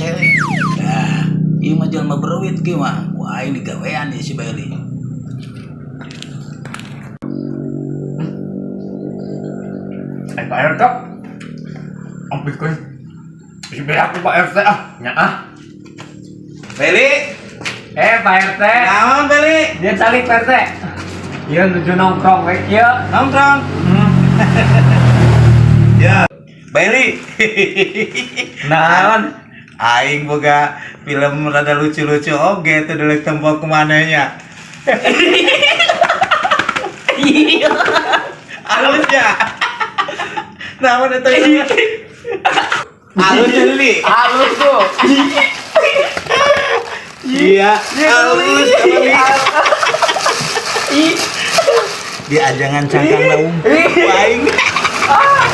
cewek. Nah, ieu mah jelema beruit kieu mah. Wah, ini gawean ya si Bailey. Pak RT, ampun, si beak Pak RT nya Bailey, Pak RT, naon Bailey? dia calik Pak RT. Iya nuju nongkrong, wek ya. Nongkrong. Ya, Bailey. Naon? Aing boga film rada lucu-lucu oge teh deuleuh tempo kumananya. Iya. Halus ya. Namun itu ini. Halus Bailey. Halus tuh. Iya, halus Bailey. Di ajangan cangkang daun. Aing.